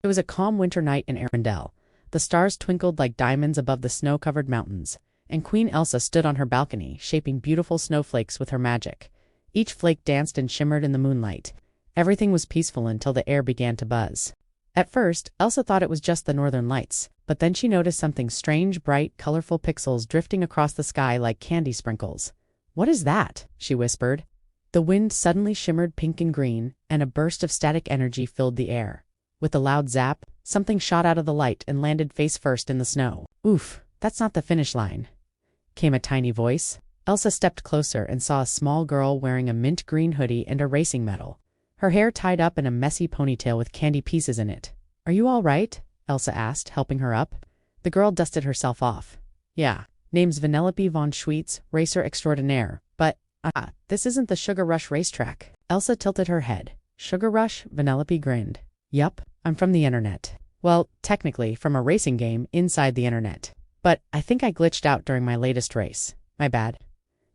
It was a calm winter night in Arendelle. The stars twinkled like diamonds above the snow-covered mountains, and Queen Elsa stood on her balcony, shaping beautiful snowflakes with her magic. Each flake danced and shimmered in the moonlight. Everything was peaceful until the air began to buzz. At first, Elsa thought it was just the northern lights, but then she noticed something strange, bright, colorful pixels drifting across the sky like candy sprinkles. "What is that?" she whispered. The wind suddenly shimmered pink and green, and a burst of static energy filled the air. With a loud zap, something shot out of the light and landed face first in the snow. "Oof, that's not the finish line," came a tiny voice. Elsa stepped closer and saw a small girl wearing a mint green hoodie and a racing medal. Her hair tied up in a messy ponytail with candy pieces in it. "Are you all right?" Elsa asked, helping her up. The girl dusted herself off. "Yeah, name's Vanellope von Schweetz, racer extraordinaire, but, this isn't the Sugar Rush racetrack." Elsa tilted her head. "Sugar Rush?" Vanellope grinned. "Yup, I'm from the internet. Well, technically, from a racing game inside the internet. But I think I glitched out during my latest race. My bad."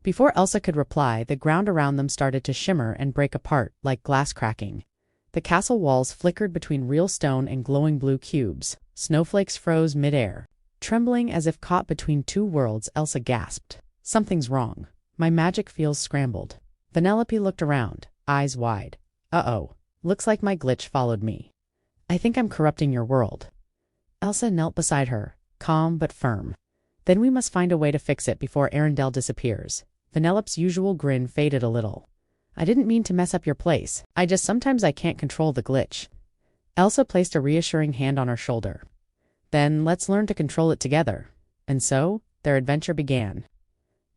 Before Elsa could reply, the ground around them started to shimmer and break apart like glass cracking. The castle walls flickered between real stone and glowing blue cubes. Snowflakes froze midair. Trembling as if caught between two worlds, Elsa gasped. "Something's wrong. My magic feels scrambled." Vanellope looked around, eyes wide. "Uh-oh, looks like my glitch followed me. I think I'm corrupting your world." Elsa knelt beside her, calm but firm. "Then we must find a way to fix it before Arendelle disappears." Vanellope's usual grin faded a little. "I didn't mean to mess up your place. Sometimes I can't control the glitch." Elsa placed a reassuring hand on her shoulder. "Then let's learn to control it together." And so, their adventure began.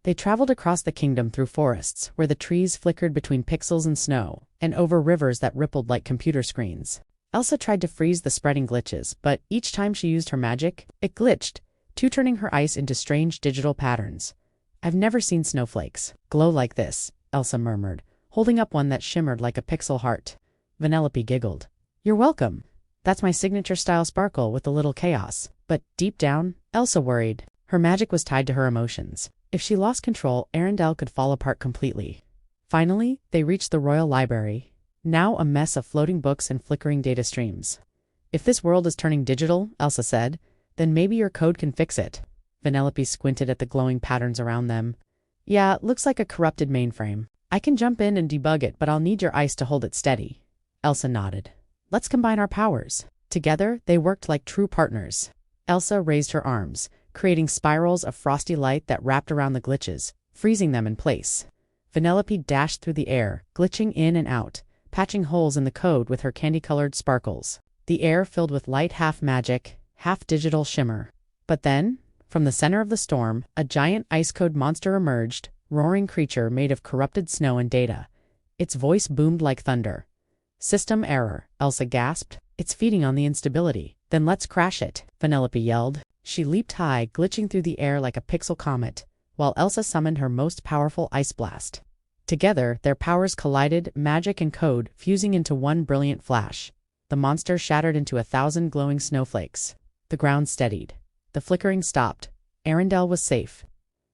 They traveled across the kingdom through forests, where the trees flickered between pixels and snow, and over rivers that rippled like computer screens. Elsa tried to freeze the spreading glitches, but each time she used her magic, it glitched, turning her ice into strange digital patterns. "I've never seen snowflakes glow like this," Elsa murmured, holding up one that shimmered like a pixel heart. Vanellope giggled. "You're welcome. That's my signature style sparkle with a little chaos." But deep down, Elsa worried. Her magic was tied to her emotions. If she lost control, Arendelle could fall apart completely. Finally, they reached the royal library, now a mess of floating books and flickering data streams. "If this world is turning digital," Elsa said, "then maybe your code can fix it." Vanellope squinted at the glowing patterns around them. "Yeah, looks like a corrupted mainframe. I can jump in and debug it, but I'll need your ice to hold it steady." Elsa nodded. "Let's combine our powers." Together, they worked like true partners. Elsa raised her arms, creating spirals of frosty light that wrapped around the glitches, freezing them in place. Vanellope dashed through the air, glitching in and out, patching holes in the code with her candy-colored sparkles. The air filled with light half magic, half digital shimmer. But then, from the center of the storm, a giant ice code monster emerged, roaring creature made of corrupted snow and data. Its voice boomed like thunder. "System error," Elsa gasped. "It's feeding on the instability." "Then let's crash it," Vanellope yelled. She leaped high, glitching through the air like a pixel comet, while Elsa summoned her most powerful ice blast. Together, their powers collided, magic and code fusing into one brilliant flash. The monster shattered into 1,000 glowing snowflakes. The ground steadied. The flickering stopped. Arendelle was safe.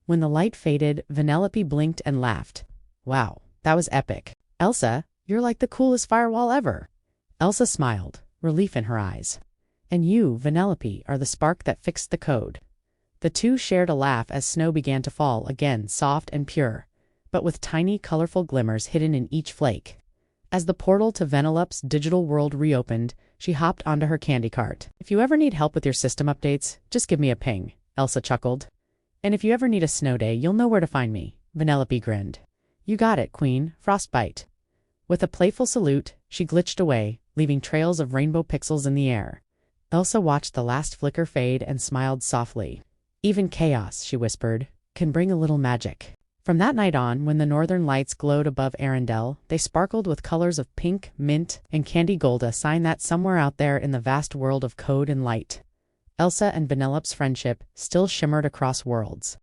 When the light faded, Vanellope blinked and laughed. "Wow, that was epic. Elsa, you're like the coolest firewall ever." Elsa smiled, relief in her eyes. "And you, Vanellope, are the spark that fixed the code." The two shared a laugh as snow began to fall, again soft and pure, but with tiny, colorful glimmers hidden in each flake. As the portal to Vanellope's digital world reopened, she hopped onto her candy cart. "If you ever need help with your system updates, just give me a ping," Elsa chuckled. "And if you ever need a snow day, you'll know where to find me," Vanellope grinned. "You got it, Queen, Frostbite." With a playful salute, she glitched away, leaving trails of rainbow pixels in the air. Elsa watched the last flicker fade and smiled softly. "Even chaos," she whispered, "can bring a little magic." From that night on, when the northern lights glowed above Arendelle, they sparkled with colors of pink, mint, and candy gold, a sign that somewhere out there in the vast world of code and light, Elsa and Vanellope's friendship still shimmered across worlds.